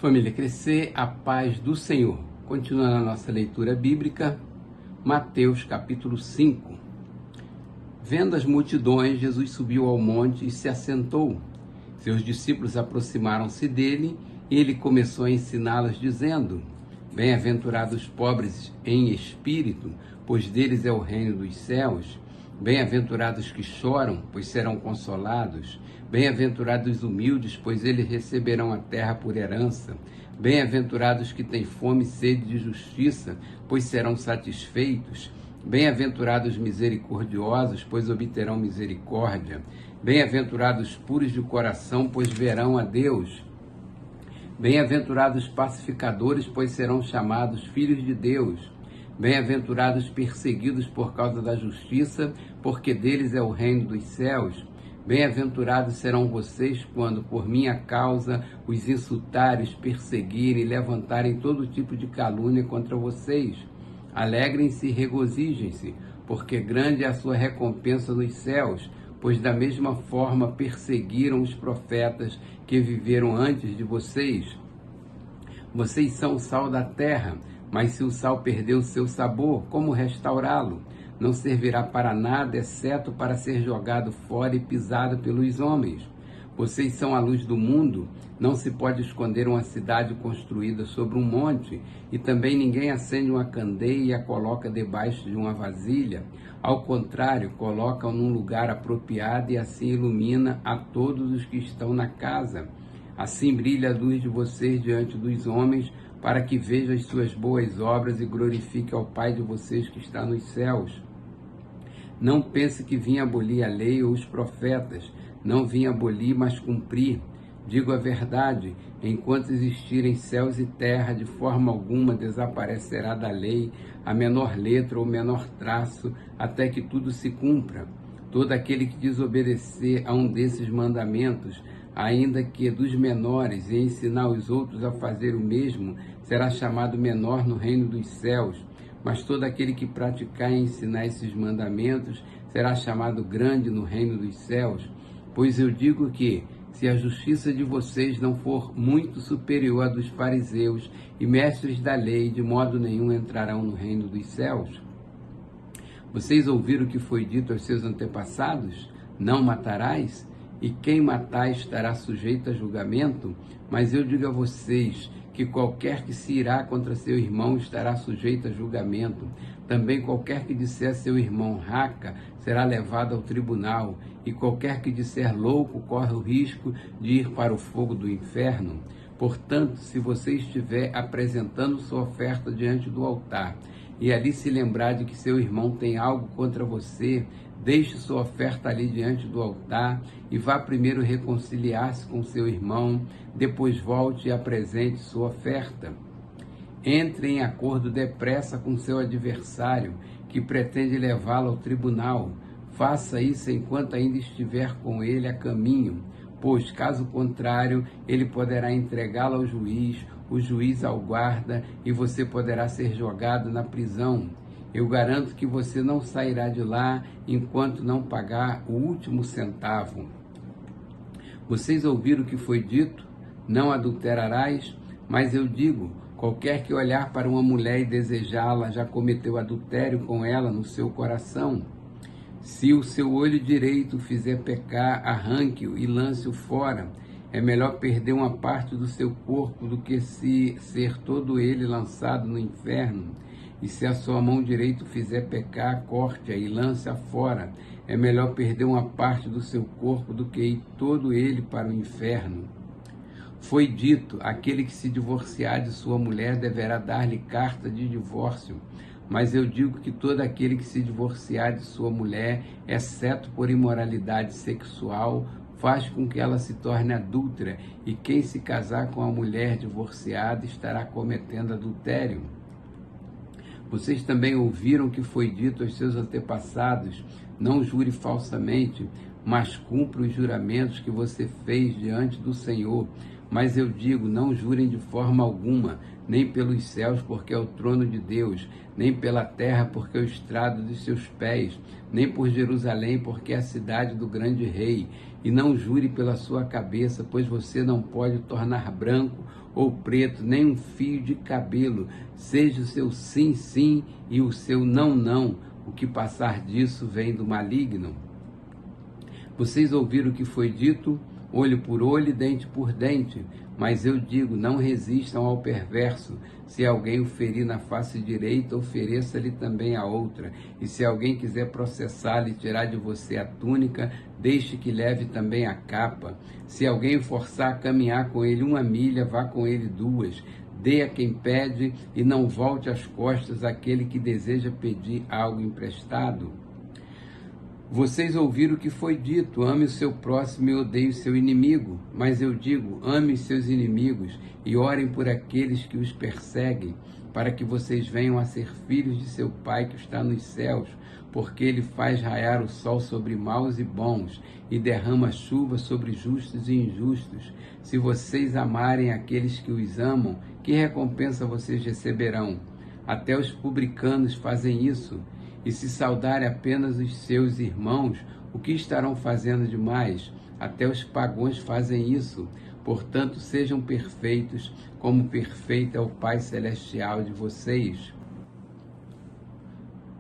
Família Crescer, a paz do Senhor. Continuando a nossa leitura bíblica, Mateus capítulo 5. Vendo as multidões, Jesus subiu ao monte e se assentou. Seus discípulos aproximaram-se dele e ele começou a ensiná-los, dizendo: Bem-aventurados os pobres em espírito, pois deles é o reino dos céus. Bem-aventurados que choram, pois serão consolados. Bem-aventurados os humildes, pois eles receberão a terra por herança. Bem-aventurados que têm fome e sede de justiça, pois serão satisfeitos. Bem-aventurados os misericordiosos, pois obterão misericórdia. Bem-aventurados os puros de coração, pois verão a Deus. Bem-aventurados os pacificadores, pois serão chamados filhos de Deus. Bem-aventurados perseguidos por causa da justiça, porque deles é o reino dos céus. Bem-aventurados serão vocês quando, por minha causa, os insultarem, os perseguirem e levantarem todo tipo de calúnia contra vocês. Alegrem-se e regozijem-se, porque grande é a sua recompensa nos céus, pois da mesma forma perseguiram os profetas que viveram antes de vocês. Vocês são o sal da terra, mas se o sal perder o seu sabor, como restaurá-lo? Não servirá para nada, exceto para ser jogado fora e pisado pelos homens. Vocês são a luz do mundo. Não se pode esconder uma cidade construída sobre um monte, e também ninguém acende uma candeia e a coloca debaixo de uma vasilha. Ao contrário, coloca-a num lugar apropriado e assim ilumina a todos os que estão na casa. Assim brilha a luz de vocês diante dos homens, para que vejam as suas boas obras e glorifique ao Pai de vocês que está nos céus. Não pense que vim abolir a lei ou os profetas. Não vim abolir, mas cumprir. Digo a verdade, enquanto existirem céus e terra, de forma alguma desaparecerá da lei a menor letra ou menor traço, até que tudo se cumpra. Todo aquele que desobedecer a um desses mandamentos, ainda que dos menores, e ensinar os outros a fazer o mesmo, será chamado menor no reino dos céus. Mas todo aquele que praticar e ensinar esses mandamentos será chamado grande no reino dos céus. Pois eu digo que, se a justiça de vocês não for muito superior à dos fariseus e mestres da lei, de modo nenhum entrarão no reino dos céus. Vocês ouviram o que foi dito aos seus antepassados? Não matarás? E quem matar estará sujeito a julgamento? Mas eu digo a vocês que qualquer que se irá contra seu irmão estará sujeito a julgamento. Também qualquer que disser a seu irmão raca será levado ao tribunal, e qualquer que disser louco corre o risco de ir para o fogo do inferno. Portanto, se você estiver apresentando sua oferta diante do altar, e ali se lembrar de que seu irmão tem algo contra você, deixe sua oferta ali diante do altar e vá primeiro reconciliar-se com seu irmão, depois volte e apresente sua oferta. Entre em acordo depressa com seu adversário, que pretende levá-lo ao tribunal. Faça isso enquanto ainda estiver com ele a caminho, pois, caso contrário, ele poderá entregá-lo ao juiz, o juiz ao guarda, e você poderá ser jogado na prisão. Eu garanto que você não sairá de lá enquanto não pagar o último centavo. Vocês ouviram o que foi dito? Não adulterarás? Mas eu digo, qualquer que olhar para uma mulher e desejá-la já cometeu adultério com ela no seu coração. Se o seu olho direito fizer pecar, arranque-o e lance-o fora. É melhor perder uma parte do seu corpo do que ser todo ele lançado no inferno. E se a sua mão direita fizer pecar, corte-a e lance-a fora. É melhor perder uma parte do seu corpo do que ir todo ele para o inferno. Foi dito, aquele que se divorciar de sua mulher deverá dar-lhe carta de divórcio. Mas eu digo que todo aquele que se divorciar de sua mulher, exceto por imoralidade sexual, faz com que ela se torne adúltera, e quem se casar com a mulher divorciada estará cometendo adultério. Vocês também ouviram que foi dito aos seus antepassados: não jure falsamente, mas cumpra os juramentos que você fez diante do Senhor. Mas eu digo, não jurem de forma alguma, nem pelos céus, porque é o trono de Deus, nem pela terra, porque é o estrado de seus pés, nem por Jerusalém, porque é a cidade do grande rei. E não jure pela sua cabeça, pois você não pode tornar branco ou preto, nem um fio de cabelo. Seja o seu sim, sim, e o seu não, não. O que passar disso vem do maligno. Vocês ouviram o que foi dito, olho por olho e dente por dente. Mas eu digo, não resistam ao perverso. Se alguém o ferir na face direita, ofereça-lhe também a outra. E se alguém quiser processá-lo e tirar de você a túnica, deixe que leve também a capa. Se alguém o forçar a caminhar com ele 1 milha, vá com ele 2. Dê a quem pede e não volte as costas àquele que deseja pedir algo emprestado. Vocês ouviram o que foi dito, ame o seu próximo e odeie o seu inimigo. Mas eu digo, ame os seus inimigos e orem por aqueles que os perseguem, para que vocês venham a ser filhos de seu Pai que está nos céus, porque ele faz raiar o sol sobre maus e bons e derrama chuva sobre justos e injustos. Se vocês amarem aqueles que os amam, que recompensa vocês receberão? Até os publicanos fazem isso. E se saudarem apenas os seus irmãos, o que estarão fazendo demais? Até os pagãos fazem isso. Portanto, sejam perfeitos, como perfeito é o Pai Celestial de vocês.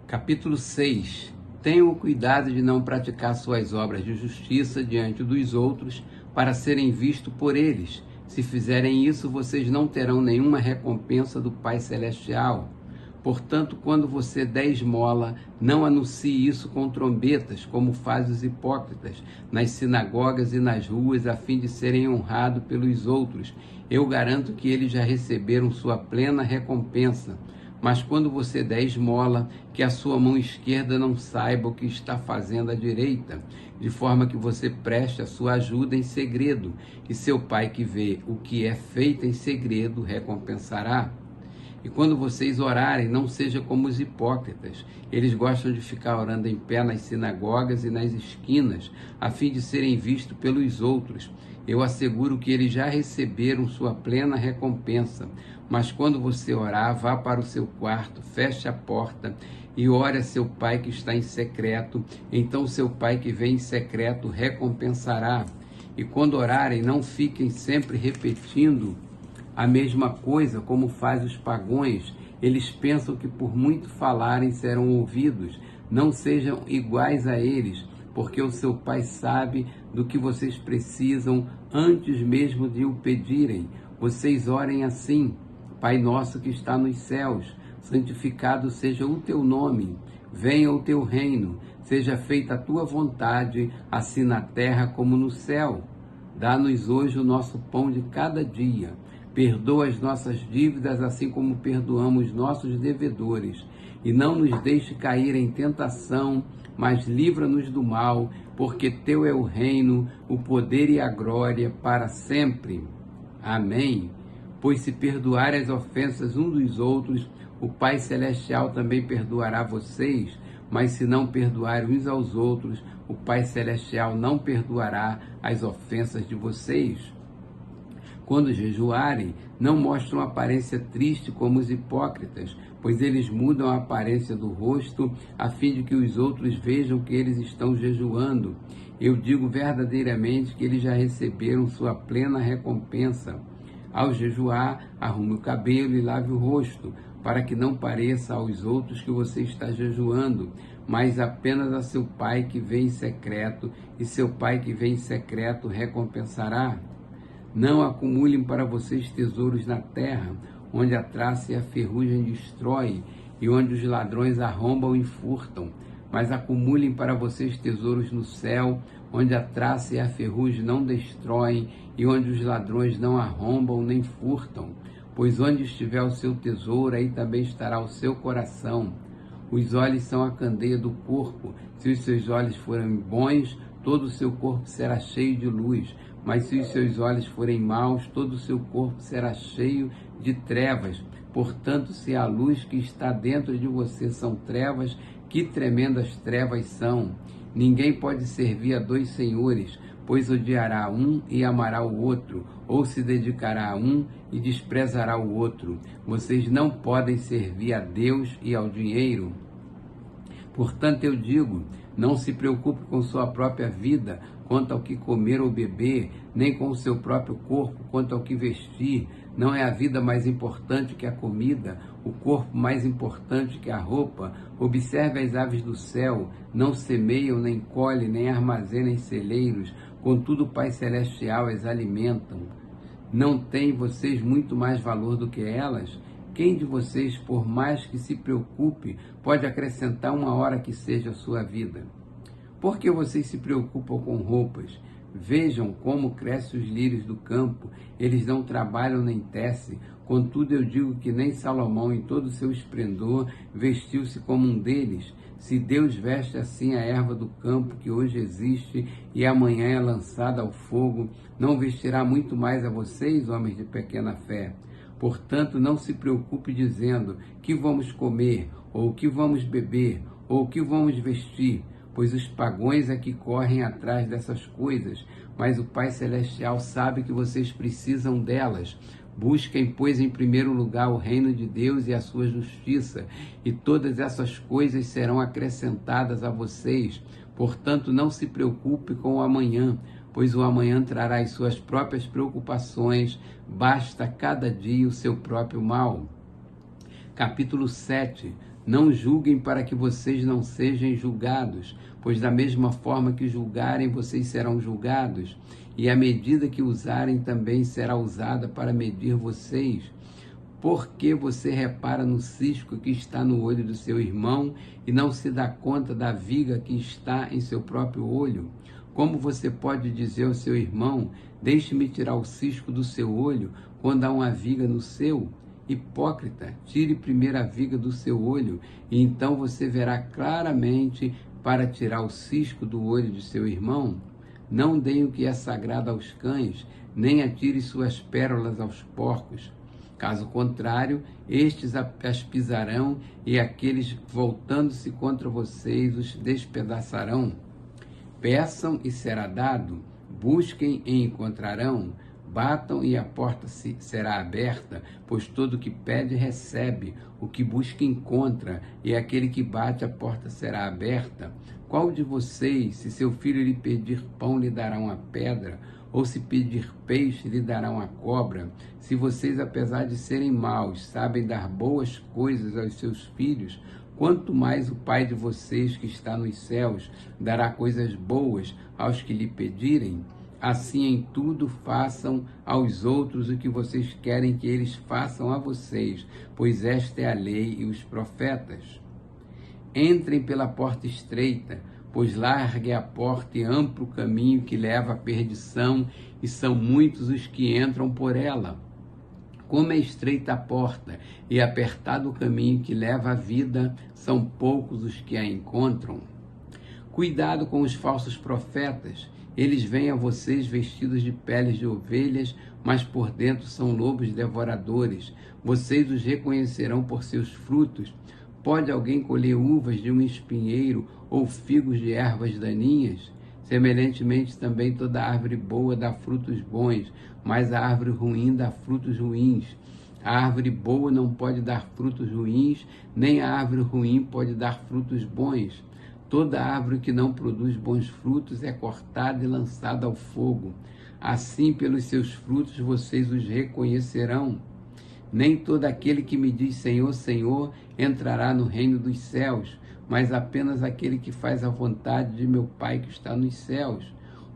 Capítulo 6. Tenham cuidado de não praticar suas obras de justiça diante dos outros, para serem vistos por eles. Se fizerem isso, vocês não terão nenhuma recompensa do Pai Celestial. Portanto, quando você der esmola, não anuncie isso com trombetas, como fazem os hipócritas, nas sinagogas e nas ruas, a fim de serem honrados pelos outros. Eu garanto que eles já receberam sua plena recompensa. Mas quando você der esmola, que a sua mão esquerda não saiba o que está fazendo a direita, de forma que você preste a sua ajuda em segredo, e seu Pai que vê o que é feito em segredo recompensará. E quando vocês orarem, não seja como os hipócritas. Eles gostam de ficar orando em pé nas sinagogas e nas esquinas, a fim de serem vistos pelos outros. Eu asseguro que eles já receberam sua plena recompensa. Mas quando você orar, vá para o seu quarto, feche a porta e ore a seu Pai que está em secreto. Então seu Pai que vem em secreto recompensará. E quando orarem, não fiquem sempre repetindo a mesma coisa como faz os pagãos. Eles pensam que por muito falarem serão ouvidos. Não sejam iguais a eles, porque o seu Pai sabe do que vocês precisam antes mesmo de o pedirem. Vocês orem assim: Pai nosso que está nos céus, santificado seja o teu nome, venha o teu reino, seja feita a tua vontade, assim na terra como no céu. Dá-nos hoje o nosso pão de cada dia. Perdoa as nossas dívidas, assim como perdoamos nossos devedores. E não nos deixe cair em tentação, mas livra-nos do mal, porque teu é o reino, o poder e a glória para sempre. Amém. Pois se perdoarem as ofensas uns dos outros, o Pai Celestial também perdoará vocês. Mas se não perdoarem uns aos outros, o Pai Celestial não perdoará as ofensas de vocês. Quando jejuarem, não mostram aparência triste como os hipócritas, pois eles mudam a aparência do rosto, a fim de que os outros vejam que eles estão jejuando. Eu digo verdadeiramente que eles já receberam sua plena recompensa. Ao jejuar, arrume o cabelo e lave o rosto, para que não pareça aos outros que você está jejuando, mas apenas a seu Pai que vem em secreto, e seu Pai que vem em secreto recompensará. Não acumulem para vocês tesouros na terra, onde a traça e a ferrugem destrói, e onde os ladrões arrombam e furtam. Mas acumulem para vocês tesouros no céu, onde a traça e a ferrugem não destroem, e onde os ladrões não arrombam nem furtam. Pois onde estiver o seu tesouro, aí também estará o seu coração. Os olhos são a candeia do corpo. Se os seus olhos forem bons, todo o seu corpo será cheio de luz. Mas se os seus olhos forem maus, todo o seu corpo será cheio de trevas. Portanto, se a luz que está dentro de você são trevas, que tremendas trevas são! Ninguém pode servir a 2 senhores, pois odiará um e amará o outro, ou se dedicará a um e desprezará o outro. Vocês não podem servir a Deus e ao dinheiro. Portanto, eu digo, não se preocupe com sua própria vida, quanto ao que comer ou beber, nem com o seu próprio corpo, quanto ao que vestir. Não é a vida mais importante que a comida, o corpo mais importante que a roupa? Observe as aves do céu, não semeiam, nem colhem, nem armazenam em celeiros, contudo o Pai Celestial as alimentam. Não têm vocês muito mais valor do que elas? Quem de vocês, por mais que se preocupe, pode acrescentar uma hora que seja a sua vida? Por que vocês se preocupam com roupas? Vejam como crescem os lírios do campo, eles não trabalham nem tecem. Contudo, eu digo que nem Salomão, em todo o seu esplendor, vestiu-se como um deles. Se Deus veste assim a erva do campo, que hoje existe e amanhã é lançada ao fogo, não vestirá muito mais a vocês, homens de pequena fé? Portanto, não se preocupe dizendo que vamos comer, ou que vamos beber, ou que vamos vestir, pois os pagãos é que correm atrás dessas coisas, mas o Pai Celestial sabe que vocês precisam delas. Busquem, pois, em primeiro lugar o reino de Deus e a sua justiça, e todas essas coisas serão acrescentadas a vocês. Portanto, não se preocupe com o amanhã, pois o amanhã trará as suas próprias preocupações, basta cada dia o seu próprio mal. Capítulo 7. Não julguem para que vocês não sejam julgados, pois da mesma forma que julgarem, vocês serão julgados, e a medida que usarem também será usada para medir vocês. Por que você repara no cisco que está no olho do seu irmão e não se dá conta da viga que está em seu próprio olho? Como você pode dizer ao seu irmão, deixe-me tirar o cisco do seu olho, quando há uma viga no seu? Hipócrita, tire primeiro a viga do seu olho, e então você verá claramente para tirar o cisco do olho de seu irmão. Não deem o que é sagrado aos cães, nem atire suas pérolas aos porcos. Caso contrário, estes as pisarão, e aqueles, voltando-se contra vocês, os despedaçarão. Peçam e será dado, busquem e encontrarão, batam e a porta será aberta, pois todo o que pede recebe, o que busca encontra, e aquele que bate a porta será aberta. Qual de vocês, se seu filho lhe pedir pão, lhe dará uma pedra? Ou se pedir peixe, lhe dará uma cobra? Se vocês, apesar de serem maus, sabem dar boas coisas aos seus filhos, quanto mais o Pai de vocês que está nos céus dará coisas boas aos que lhe pedirem? Assim, em tudo façam aos outros o que vocês querem que eles façam a vocês, pois esta é a lei e os profetas. Entrem pela porta estreita, pois larga é a porta e amplo o caminho que leva à perdição, e são muitos os que entram por ela. Como é estreita a porta e apertado o caminho que leva à vida, são poucos os que a encontram. Cuidado com os falsos profetas. Eles vêm a vocês vestidos de peles de ovelhas, mas por dentro são lobos devoradores. Vocês os reconhecerão por seus frutos. Pode alguém colher uvas de um espinheiro ou figos de ervas daninhas? Semelhantemente também toda árvore boa dá frutos bons, mas a árvore ruim dá frutos ruins. A árvore boa não pode dar frutos ruins, nem a árvore ruim pode dar frutos bons. Toda árvore que não produz bons frutos é cortada e lançada ao fogo. Assim, pelos seus frutos, vocês os reconhecerão. Nem todo aquele que me diz Senhor, Senhor, entrará no reino dos céus, mas apenas aquele que faz a vontade de meu Pai que está nos céus.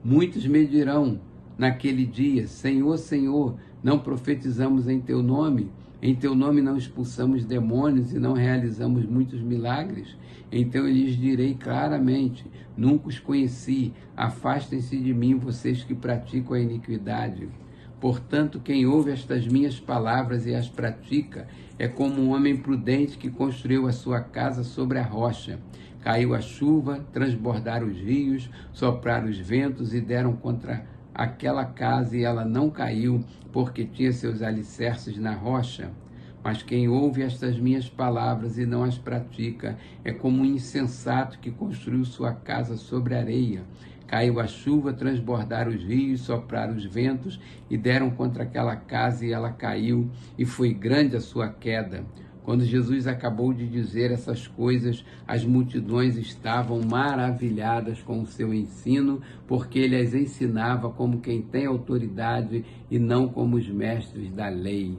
Muitos me dirão naquele dia, Senhor, Senhor, não profetizamos em teu nome? Em teu nome não expulsamos demônios e não realizamos muitos milagres? Então eu lhes direi claramente, nunca os conheci, afastem-se de mim, vocês que praticam a iniquidade. Portanto, quem ouve estas minhas palavras e as pratica, é como um homem prudente que construiu a sua casa sobre a rocha. Caiu a chuva, transbordaram os rios, sopraram os ventos e deram contra aquela casa, e ela não caiu, porque tinha seus alicerces na rocha. Mas quem ouve estas minhas palavras e não as pratica, é como um insensato que construiu sua casa sobre areia. Caiu a chuva, transbordaram os rios, sopraram os ventos e deram contra aquela casa e ela caiu, e foi grande a sua queda. Quando Jesus acabou de dizer essas coisas, as multidões estavam maravilhadas com o seu ensino, porque ele as ensinava como quem tem autoridade e não como os mestres da lei.